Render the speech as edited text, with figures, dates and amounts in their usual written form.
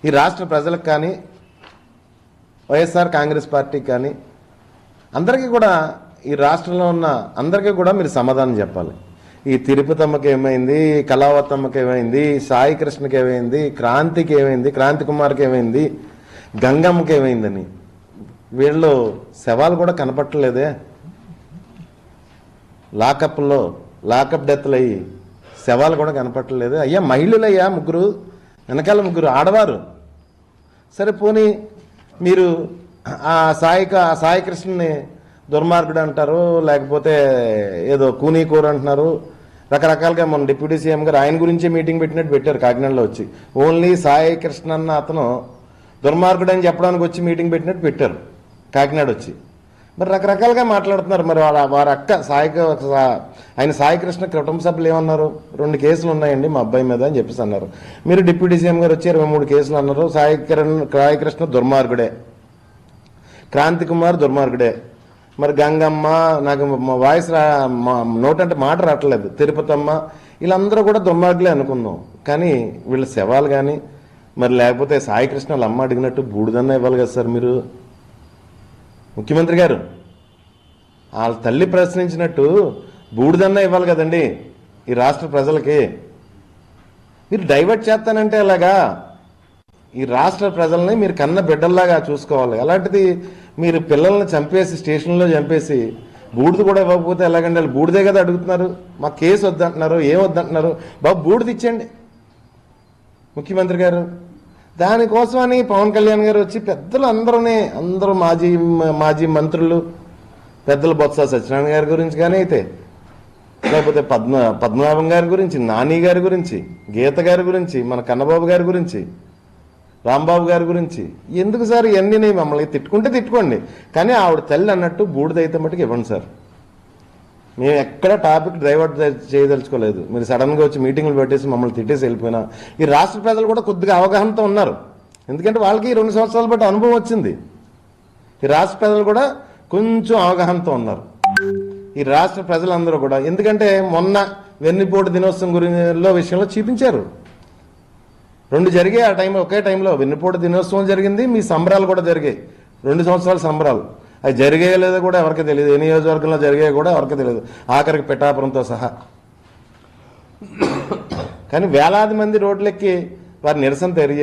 ఈ రాష్ట్ర ప్రజలకు కానీ వైఎస్ఆర్ కాంగ్రెస్ పార్టీకి కానీ అందరికీ కూడా ఈ రాష్ట్రంలో ఉన్న అందరికీ కూడా మీరు సమాధానం చెప్పాలి. ఈ తిరుపతమ్మకి ఏమైంది, కళావతమ్మకి ఏమైంది, సాయి కృష్ణకి ఏమైంది, క్రాంతికి ఏమైంది, క్రాంతి కుమార్కి ఏమైంది, గంగమ్మకి ఏమైందని వీళ్ళు శవాలు కూడా కనపట్టలేదే. లాకప్ డెత్లు అయ్యి శవాలు కూడా కనపట్టలేదు. అయ్యా మహిళలయ్యా ముగ్గురు, వెనకాల ముగ్గురు ఆడవారు. సరే పోనీ మీరు ఆ సాయి కృష్ణని దుర్మార్గుడు అంటారు, లేకపోతే ఏదో కూనీకూర అంటున్నారు, రకరకాలుగా మన డిప్యూటీ సీఎం గారు ఆయన గురించే మీటింగ్ పెట్టినట్టు పెట్టారు కాకినాడలో వచ్చి. ఓన్లీ సాయి కృష్ణ అన్న అతను దుర్మార్గుడు అని చెప్పడానికి వచ్చి మీటింగ్ పెట్టినట్టు పెట్టారు కాకినాడ వచ్చి. మరి రకరకాలుగా మాట్లాడుతున్నారు. మరి వారి అక్క ఆయన సాయి కృష్ణ కుటుంబ సభ్యులు ఏమన్నారు, 2 కేసులు ఉన్నాయండి మా అబ్బాయి మీద అని చెప్పేసి అన్నారు. మీరు డిప్యూటీ సీఎం గారు వచ్చి 23 కేసులు అన్నారు. సాయి కృష్ణ దుర్మార్గుడే, క్రాంతి కుమార్ దుర్మార్గుడే. మరి గంగమ్మ, నాకు వాయిస్ నోటంటే మాట రావట్లేదు, తిరుపతమ్మ, వీళ్ళందరూ కూడా దుర్మార్గులే అనుకుందాం. కానీ వీళ్ళ శవాలు కానీ మరి లేకపోతే సాయి కృష్ణ వాళ్ళ అమ్మ అడిగినట్టు బూడిదన్నా ఇవ్వాలి కదా సార్ మీరు ముఖ్యమంత్రి గారు. వాళ్ళ తల్లి ప్రశ్నించినట్టు బూడిదన్నా ఇవ్వాలి కదండి ఈ రాష్ట్ర ప్రజలకి. మీరు డైవర్ట్ చేస్తానంటే అలాగా ఈ రాష్ట్ర ప్రజల్ని మీరు కన్న బిడ్డల్లాగా చూసుకోవాలి. అలాంటిది మీరు పిల్లల్ని చంపేసి స్టేషన్లో చంపేసి బూడిద కూడా ఇవ్వకపోతే ఎలాగండి? వాళ్ళు బూడిదే కదా అడుగుతున్నారు. మా కేసు వద్దంటున్నారు, ఏం వద్దంటున్నారు. బాబు బూడిద ఇచ్చండి ముఖ్యమంత్రి గారు. దానికోసమని పవన్ కళ్యాణ్ గారు వచ్చి పెద్దలు అందరూ మాజీ మంత్రులు పెద్దలు బొత్స సత్యనారాయణ గారి గురించి కానీ అయితే లేకపోతే పద్మనాభం గారి గురించి, నాని గారి గురించి, గీత గారి గురించి, మన కన్నబాబు గారి గురించి, రాంబాబు గారి గురించి ఎందుకు సార్ ఇవన్నీ? మమ్మల్ని తిట్టుకుంటే తిట్టుకోండి, కానీ ఆవిడ తల్లి అన్నట్టు బూడిదైతే మటుకు ఇవ్వండి సార్. మేము ఎక్కడ టాపిక్ డైవర్ట్ చేయదలుచుకోలేదు. మీరు సడన్గా వచ్చి మీటింగ్లు పెట్టేసి మమ్మల్ని తిట్టేసి వెళ్ళిపోయినా ఈ రాష్ట్ర ప్రజలు కూడా కొద్దిగా అవగాహనతో ఉన్నారు. ఎందుకంటే వాళ్ళకి 2 సంవత్సరాల పాటు అనుభవం వచ్చింది. ఈ రాష్ట్ర ప్రజలు కూడా కొంచెం అవగాహనతో ఉన్నారు. ఈ రాష్ట్ర ప్రజలందరూ కూడా, ఎందుకంటే మొన్న వెన్నుపోటు దినోత్సవం విషయంలో చూపించారు. 2 జరిగాయి ఆ టైంలో, ఒకే టైంలో వెన్నుపోటు దినోత్సవం జరిగింది, మీ సంబరాలు కూడా జరిగాయి. 2 సంవత్సరాల సంబరాలు అవి జరిగాయో లేదో కూడా ఎవరికి తెలియదు. ఏ నియోజకవర్గంలో జరిగాయో కూడా ఎవరికి తెలియదు, ఆఖరికి పిఠాపురంతో సహా. కానీ వేలాది మంది రోడ్లెక్కి వారి నిరసన తెలియ